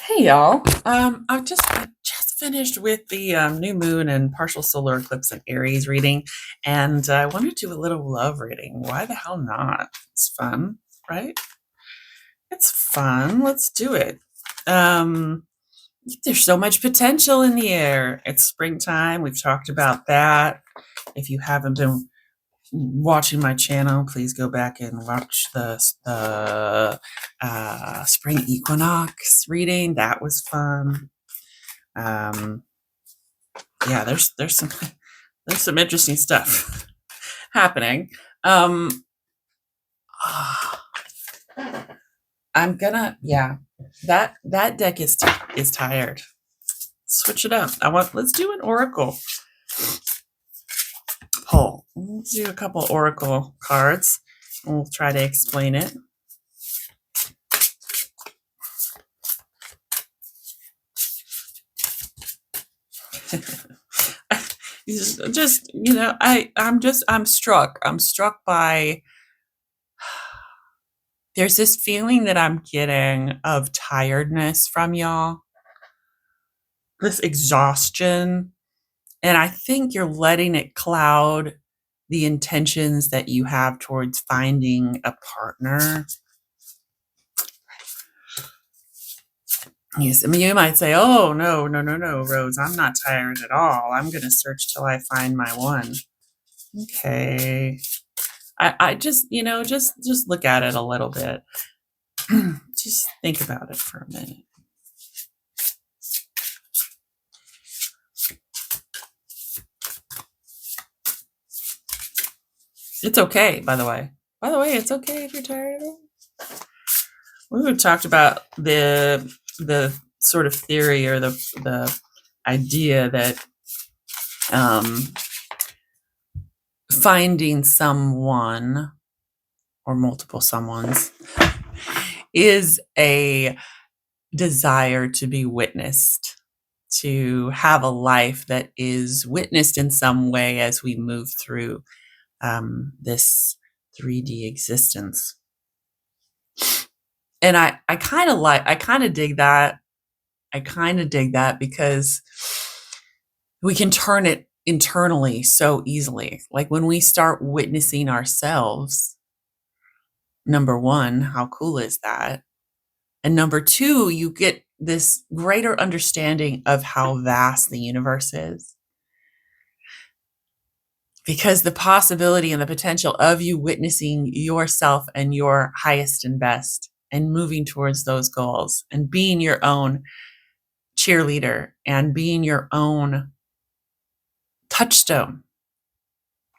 Hey y'all. I just finished with the new moon and partial solar eclipse in Aries reading, and I want to do a little love reading. Why the hell not? It's fun, right? It's fun. Let's do it. Um, there's so much potential in the air. It's springtime. We've talked about that. If you haven't been watching my channel, please go back and watch the spring equinox reading. That was fun. Um, yeah, there's some there's some interesting stuff happening. Um, I'm gonna that deck is tired. Switch it up. Let's do an oracle pull. Let's do a couple oracle cards, and we'll try to explain it. Just I'm struck by there's this feeling that I'm getting of tiredness from y'all, this exhaustion, and I think you're letting it cloud the intentions that you have towards finding a partner. Yes, I mean, you might say, "Oh, no, no, no, no, Rose, I'm not tired at all. I'm going to search till I find my one." Okay. I just, just look at it a little bit. Just think about it for a minute. It's okay, by the way. By the way, it's okay if you're tired. We talked about the sort of theory or the idea that finding someone or multiple someones is a desire to be witnessed, to have a life that is witnessed in some way as we move through this 3D existence. And I kind of dig that. I kind of dig that because we can turn it internally so easily. Like when we start witnessing ourselves, number one, how cool is that? And number two, you get this greater understanding of how vast the universe is. Because the possibility and the potential of you witnessing yourself and your highest and best and moving towards those goals and being your own cheerleader and being your own touchstone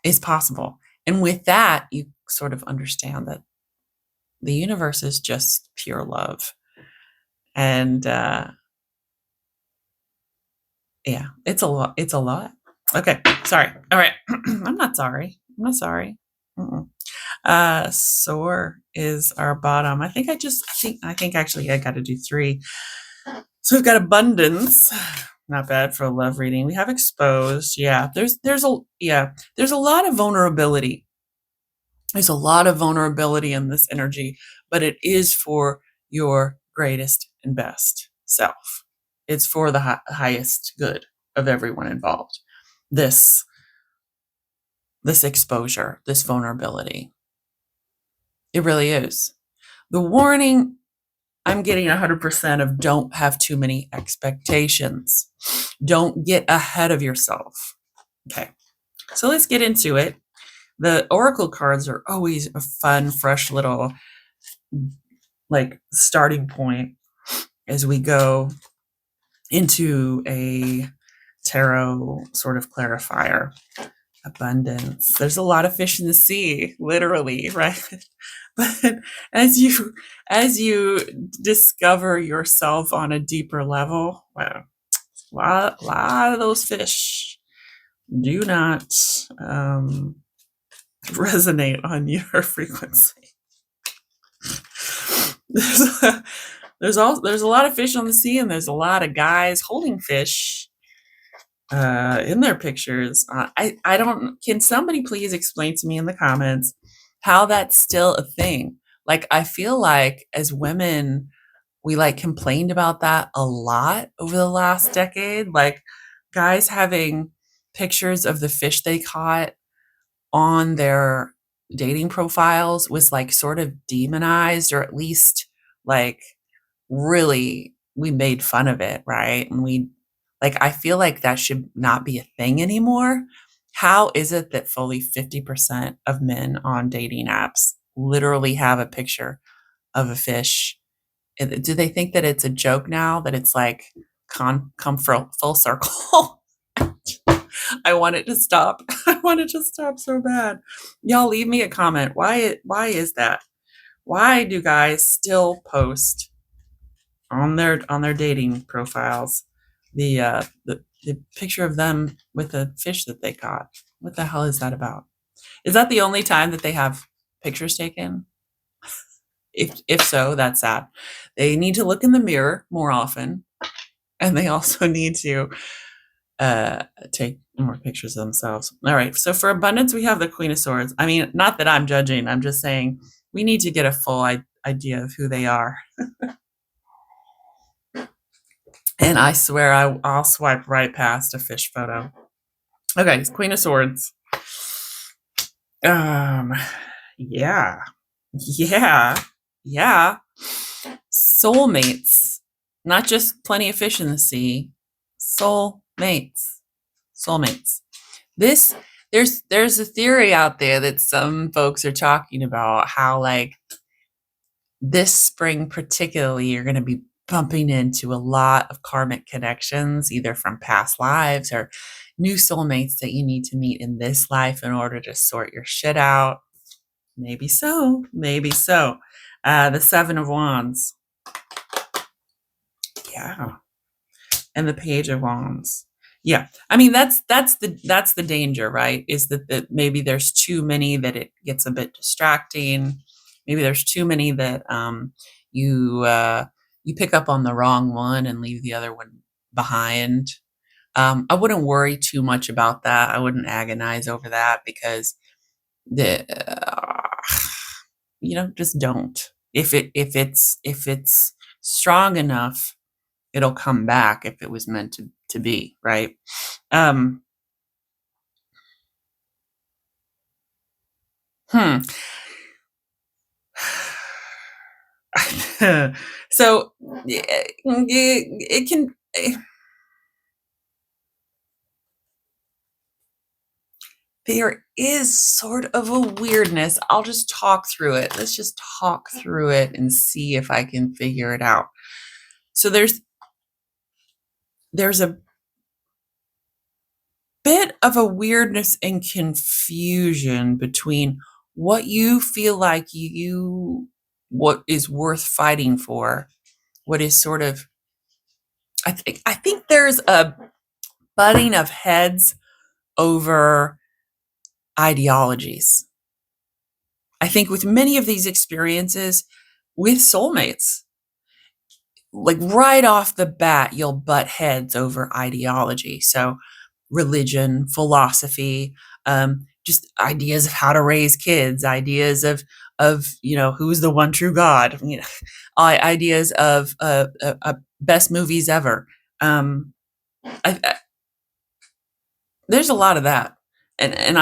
is possible. And with that, you sort of understand that the universe is just pure love. And yeah, it's a lot. It's a lot. Okay, sorry. All right. I'm not sorry. I'm not sorry. Soar is our bottom. I think actually I got to do three. So we've got abundance. Not bad for a love reading. We have exposed. Yeah, there's a lot of vulnerability. There's a lot of vulnerability in this energy, but it is for your greatest and best self. It's for the highest good of everyone involved. This exposure, this vulnerability. It really is. The warning I'm getting 100% of don't have too many expectations. Don't get ahead of yourself. Okay, so let's get into it. The oracle cards are always a fun, fresh little starting point as we go into a tarot sort of clarifier. Abundance. There's a lot of fish in the sea, literally, right? But as you discover yourself on a deeper level, wow, a lot of those fish do not resonate on your frequency. There's a lot of fish on the sea, and there's a lot of guys holding fish in their pictures. I don't. Can somebody please explain to me in the comments how that's still a thing? Like I feel like as women, we like complained about that a lot over the last decade. Like guys having pictures of the fish they caught on their dating profiles was like sort of demonized, or at least like really we made fun of it, right? And we like I feel like that should not be a thing anymore. How is it that fully 50% of men on dating apps literally have a picture of a fish? Do they think that it's a joke now, that it's like come full circle? I want it to stop. I want it to stop so bad. Y'all leave me a comment. Why is that? Why do guys still post on their dating profiles the picture of them with a fish that they caught? What the hell is that about? Is that the only time that they have pictures taken? If so, that's sad. They need to look in the mirror more often, and they also need to take more pictures of themselves. All right. So for abundance, we have the Queen of Swords. I mean, not that I'm judging. I'm just saying we need to get a full idea of who they are. And I swear I'll swipe right past a fish photo. Okay, Queen of Swords. Um, yeah, yeah. Soulmates, not just plenty of fish in the sea. Soulmates, soulmates. This there's a theory out there that some folks are talking about how like this spring particularly you're going to be bumping into a lot of karmic connections, either from past lives or new soulmates that you need to meet in this life in order to sort your shit out. Maybe so, maybe so. The Seven of Wands. Yeah. And the Page of Wands. Yeah. I mean that's the danger, right? Is that maybe there's too many that it gets a bit distracting. Maybe there's too many that you pick up on the wrong one and leave the other one behind. I wouldn't worry too much about that. I wouldn't agonize over that because the just don't. If it's strong enough, it'll come back if it was meant to be, right? Um, hmm. So it can. There is sort of a weirdness. I'll just talk through it. Let's just talk through it and see if I can figure it out. So there's a bit of a weirdness and confusion between what you feel like what is worth fighting for, what is sort of I think there's a butting of heads over ideologies. I think with many of these experiences with soulmates, like right off the bat, you'll butt heads over ideology. So religion, philosophy, just ideas of how to raise kids, ideas of who's the one true God, ideas of best movies ever. There's a lot of that, and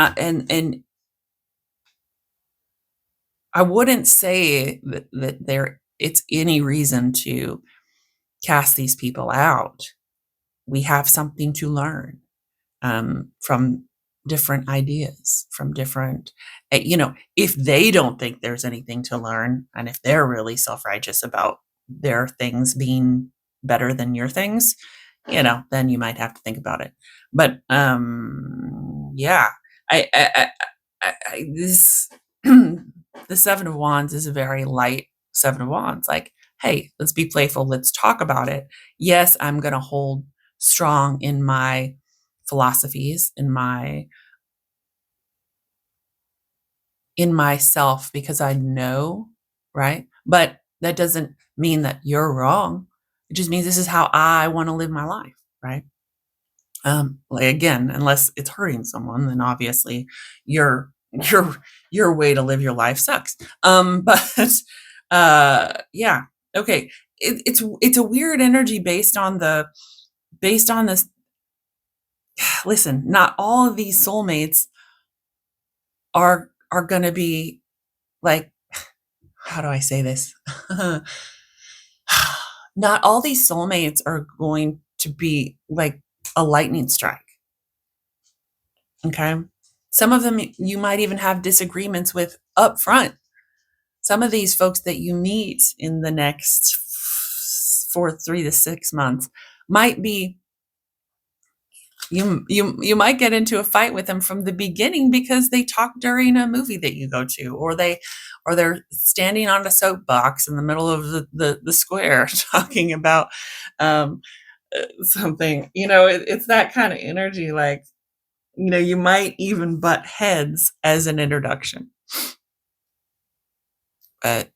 I wouldn't say that there it's any reason to cast these people out. We have something to learn from different ideas, from different, if they don't think there's anything to learn, and if they're really self-righteous about their things being better than your things, then you might have to think about it. But yeah, this the Seven of Wands is a very light Seven of Wands. Like, hey, let's be playful. Let's talk about it. Yes, I'm going to hold strong in my philosophies, in myself, because I know, right? But that doesn't mean that you're wrong. It just means this is how I want to live my life, right? Like again, unless it's hurting someone, then obviously your your your way to live your life sucks. But yeah, okay. it's a weird energy based on this. Listen, not all of these soulmates are going to be like, how do I say this? Not all these soulmates are going to be like a lightning strike. Okay. Some of them you might even have disagreements with up front. Some of these folks that you meet in the next 3 to 6 months might be, you might get into a fight with them from the beginning because they talk during a movie that you go to, or they're standing on a soapbox in the middle of the square talking about something. It's that kind of energy. Like, you might even butt heads as an introduction, but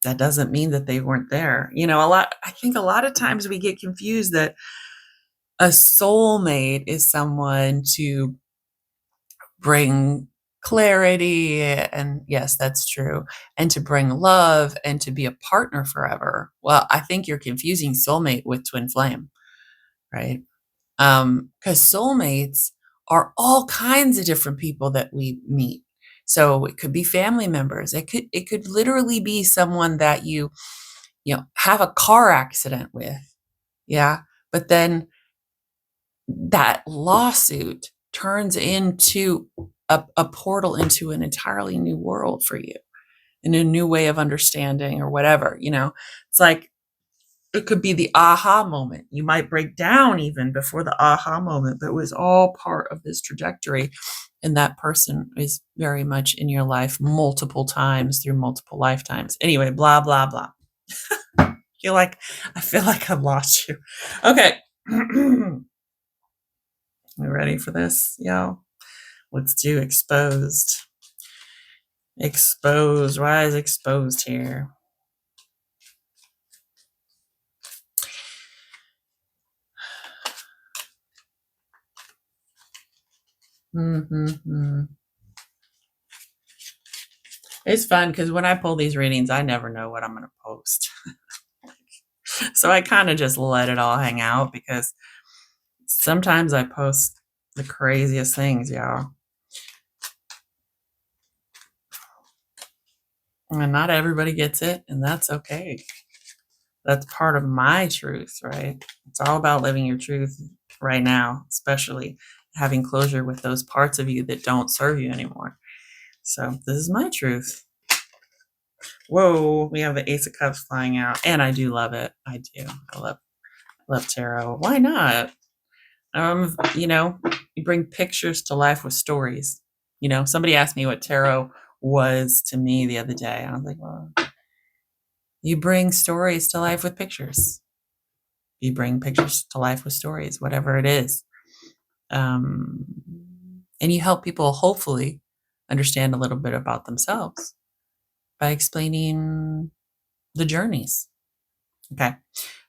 that doesn't mean that they weren't there. I think a lot of times we get confused that a soulmate is someone to bring clarity, and yes, that's true, and to bring love and to be a partner forever. Well, I think you're confusing soulmate with twin flame, right? Because soulmates are all kinds of different people that we meet. So it could be family members. It could literally be someone that you have a car accident with. Yeah. But then that lawsuit turns into a portal into an entirely new world for you, and a new way of understanding or whatever. It's like, it could be the aha moment. You might break down even before the aha moment, but it was all part of this trajectory. And that person is very much in your life multiple times through multiple lifetimes. Anyway, blah, blah, blah. I feel like I've lost you. Okay. You ready for this, y'all? Let's do exposed. Exposed. Why is exposed here? It's fun because when I pull these readings, I never know what I'm going to post. So I kind of just let it all hang out, because sometimes I post the craziest things, y'all. And not everybody gets it, and that's okay. That's part of my truth, right? It's all about living your truth right now, especially having closure with those parts of you that don't serve you anymore. So this is my truth. Whoa, we have the Ace of Cups flying out, and I do love it. I do. I love tarot. Why not? You bring pictures to life with stories. Somebody asked me what tarot was to me the other day, and I was like, well, you bring stories to life with pictures. You bring pictures to life with stories, whatever it is. And you help people hopefully understand a little bit about themselves by explaining the journeys. Okay.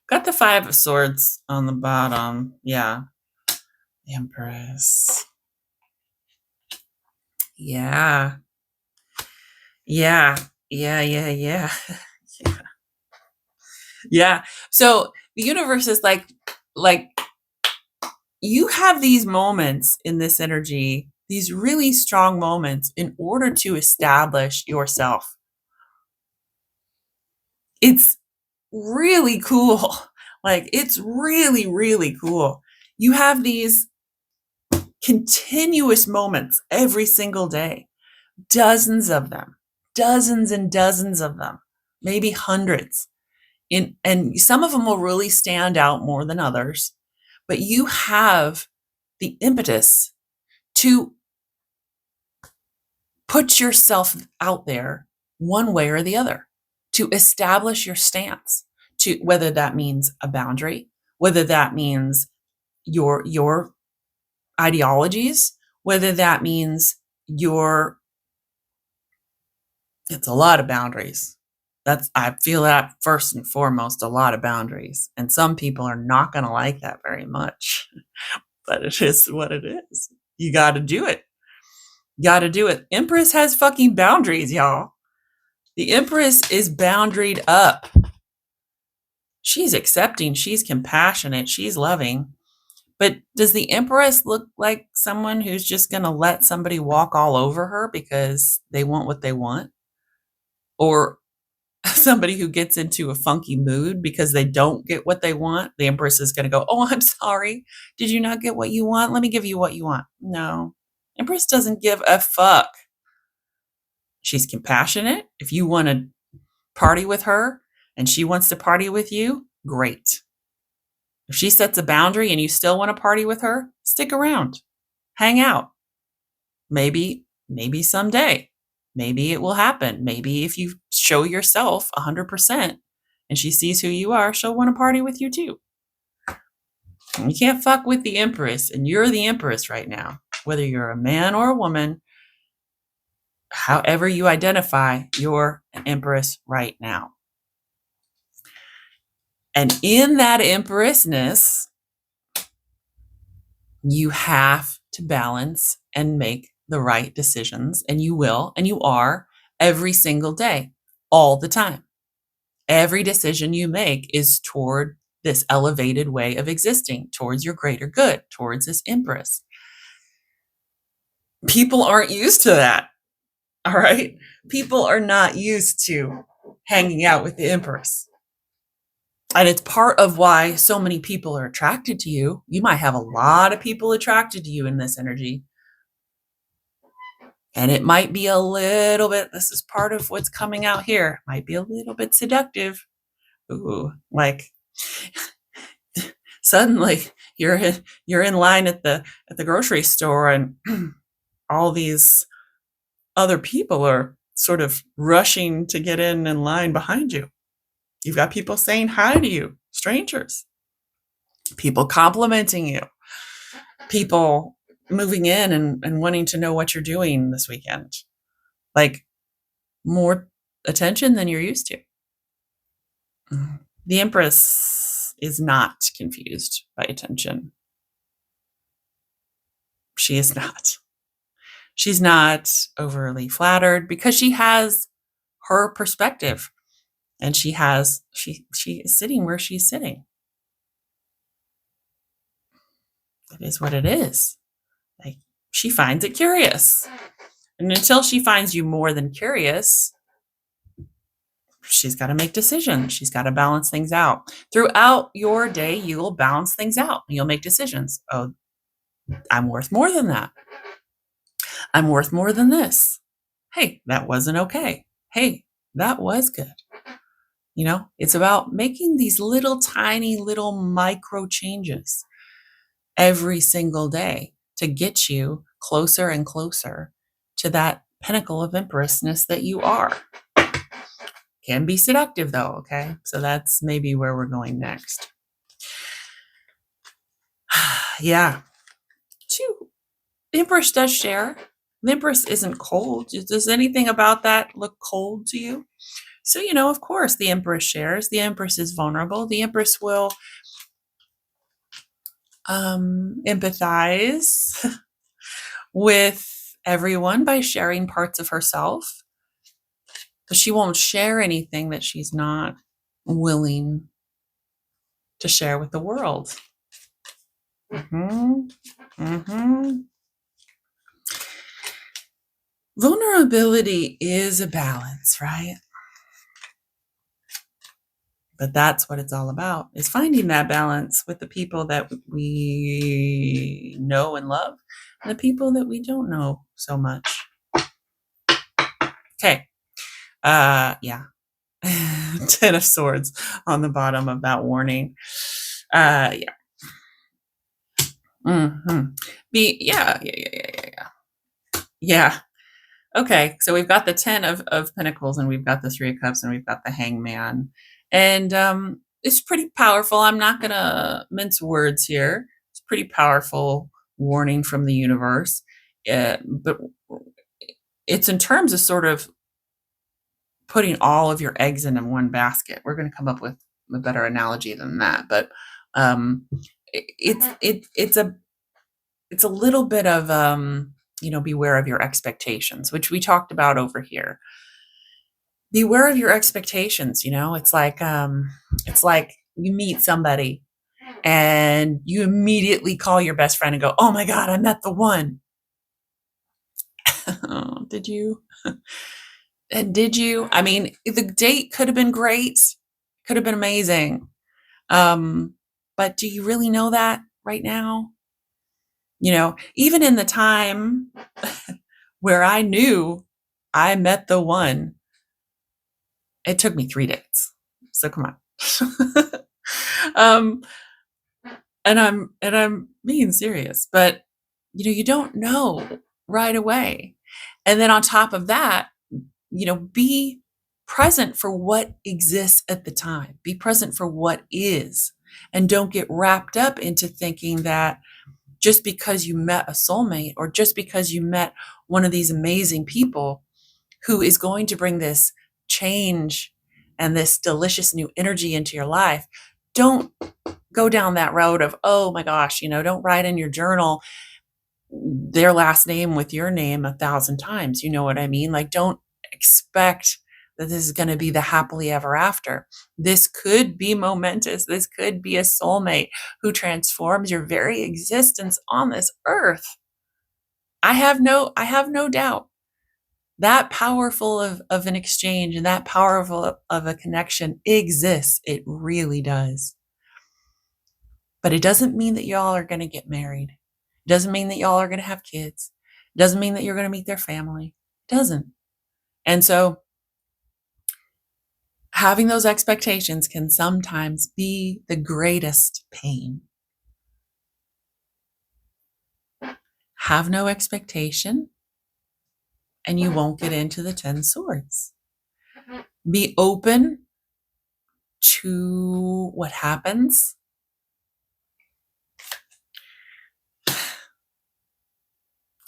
Got the 5 of Swords on the bottom. Yeah. Empress. Yeah. Yeah. Yeah. Yeah. Yeah. Yeah. So the universe is like you have these moments in this energy, these really strong moments, in order to establish yourself. It's really cool. Like, it's really, really cool. You have these continuous moments every single day, dozens of them, dozens and dozens of them, maybe hundreds. And some of them will really stand out more than others, but you have the impetus to put yourself out there one way or the other, to establish your stance, to whether that means a boundary, whether that means your ideologies, whether that means it's a lot of boundaries. I feel that first and foremost, a lot of boundaries. And some people are not going to like that very much, but it is what it is. You got to do it. Got to do it. Empress has fucking boundaries, y'all. The Empress is boundaried up. She's accepting, she's compassionate, she's loving. But does the Empress look like someone who's just going to let somebody walk all over her because they want what they want? Or somebody who gets into a funky mood because they don't get what they want? The Empress is going to go, "Oh, I'm sorry. Did you not get what you want? Let me give you what you want." No. Empress doesn't give a fuck. She's compassionate. If you want to party with her and she wants to party with you, great. If she sets a boundary and you still want to party with her, stick around. Hang out. Maybe someday. Maybe it will happen. Maybe if you show yourself 100% and she sees who you are, she'll want to party with you too. You can't fuck with the Empress, and you're the Empress right now. Whether you're a man or a woman, however you identify, you're an Empress right now. And in that Empressness, you have to balance and make the right decisions, and you will, and you are every single day, all the time. Every decision you make is toward this elevated way of existing, towards your greater good, towards this Empress. People aren't used to that, all right? People are not used to hanging out with the Empress. And it's part of why so many people are attracted to you. You might have a lot of people attracted to you in this energy. And it might be a little bit, this is part of what's coming out here, might be a little bit seductive. Ooh, like suddenly you're in line at the grocery store, and all these other people are sort of rushing to get in line behind you. You've got people saying hi to you, strangers, people complimenting you, people moving in and wanting to know what you're doing this weekend. Like more attention than you're used to. The Empress is not confused by attention. She is not. She's not overly flattered because she has her perspective, and she is sitting where she's sitting. It is what it is. Like, she finds it curious. And until she finds you more than curious, she's got to make decisions. She's got to balance things out. Throughout your day, you will balance things out. You'll make decisions. Oh, I'm worth more than that. I'm worth more than this. Hey, that wasn't okay. Hey, that was good. You know, it's about making these little tiny little micro changes every single day to get you closer and closer to that pinnacle of empressness that you are. Can be seductive though, okay? So that's maybe where we're going next. Yeah. Two. The Empress does share. The Empress isn't cold. Does anything about that look cold to you? So, you know, of course, the Empress shares. The Empress is vulnerable. The Empress will empathize with everyone by sharing parts of herself. But she won't share anything that she's not willing to share with the world. Vulnerability is a balance, right? But that's what it's all about, is finding that balance with the people that we know and love and the people that we don't know so much. Okay. Yeah. 10 of Swords on the bottom of that warning. Yeah. Yeah. Okay, so we've got the 10 of Pentacles, and we've got the 3 of Cups, and we've got the Hangman. And it's pretty powerful. I'm not going to mince words here. It's pretty powerful warning from the universe. But it's in terms of sort of putting all of your eggs in one basket. We're going to come up with a better analogy than that. But it's a little bit of, beware of your expectations, which we talked about over here. beware of your expectations. It's like you meet somebody and you immediately call your best friend and go, "Oh my God, I met the one." Oh, did you? And did you? I mean, the date could have been great, could have been amazing. Um, but do you really know that right now? Even in the time where I knew I met the one, it took me 3 dates. So come on. um, and I'm being serious, but you don't know right away. And then on top of that, be present for what exists at the time. Be present for what is. And don't get wrapped up into thinking that just because you met a soulmate or just because you met one of these amazing people who is going to bring this change and this delicious new energy into your life, don't go down that road of, oh my gosh, don't write in your journal their last name with your name 1,000 times. You know what I mean? Like, don't expect that this is going to be the happily ever after. This could be momentous. This could be a soulmate who transforms your very existence on this earth. I have no doubt that powerful of an exchange and that powerful of a connection exists. It really does. But it doesn't mean that y'all are going to get married. It doesn't mean that y'all are going to have kids. It doesn't mean that you're going to meet their family. It doesn't. And so having those expectations can sometimes be the greatest pain. Have no expectation, and you won't get into the 10 swords. Be open to what happens.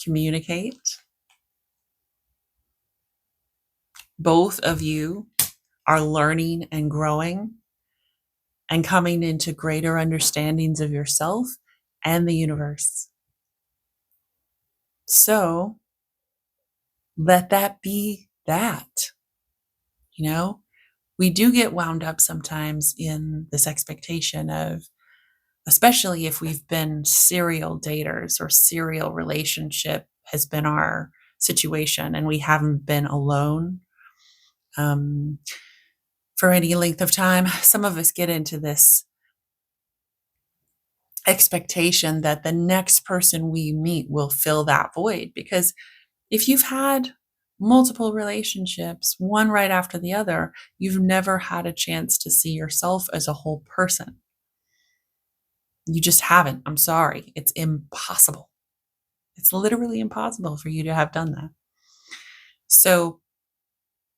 Communicate. Both of you are learning and growing and coming into greater understandings of yourself and the universe. So let that be that. We do get wound up sometimes in this expectation of, especially if we've been serial daters or serial relationship has been our situation and we haven't been alone for any length of time. Some of us get into this expectation that the next person we meet will fill that void, because if you've had multiple relationships, one right after the other, you've never had a chance to see yourself as a whole person. You just haven't. I'm sorry. It's impossible. It's literally impossible for you to have done that. So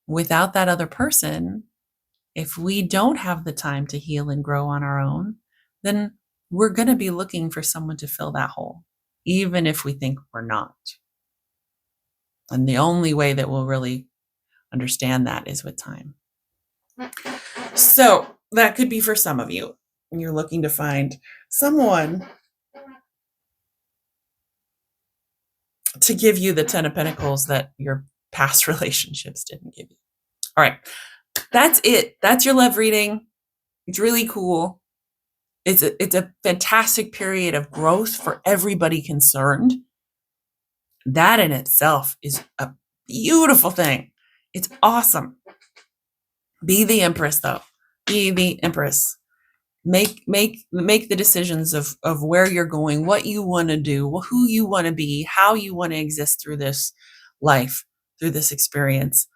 without that other person, if we don't have the time to heal and grow on our own, then we're going to be looking for someone to fill that hole, even if we think we're not. And the only way that we'll really understand that is with time. So that could be for some of you. You're looking to find someone to give you the 10 of Pentacles that your past relationships didn't give you. All right. That's it. That's your love reading. It's really cool. It's a fantastic period of growth for everybody concerned. That in itself is a beautiful thing. It's awesome. Be the Empress, though. Be the Empress. Make the decisions of where you're going, what you want to do, who you want to be, how you want to exist through this life, through this experience,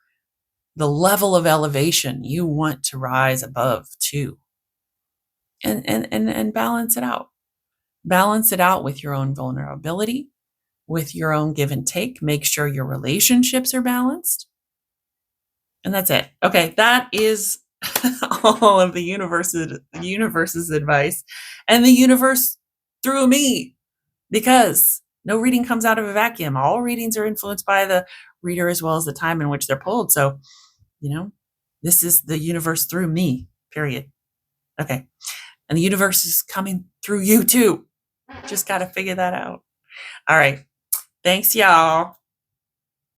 the level of elevation you want to rise above to, and balance it out. Balance it out with your own vulnerability, with your own give and take. Make sure your relationships are balanced. And that's it. Okay, that is all of the universe's advice, and the universe through me, because no reading comes out of a vacuum. All readings are influenced by the reader as well as the time in which they're pulled. So, this is the universe through me, period. Okay. And the universe is coming through you too. Just got to figure that out. All right. Thanks, y'all.